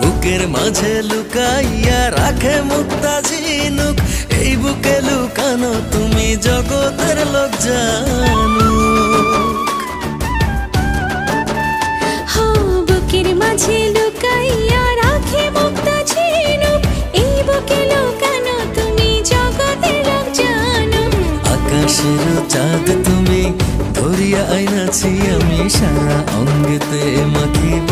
বুকের মাঝে লুকাইয়া রাখে মুক্তা ঝিনুক, এই বুকে লুকানো তুমি জগতের লোক জানুক। বুকের মাঝে লুকাইয়া রাখে মুক্তা ঝিনুক, এই বুকে লুকানো তুমি জগতের লোক জানুক। আকাশের চাঁদ তুমি ধরিয়া আইনাছি আমি, সারা অঙ্গেতে মাখিব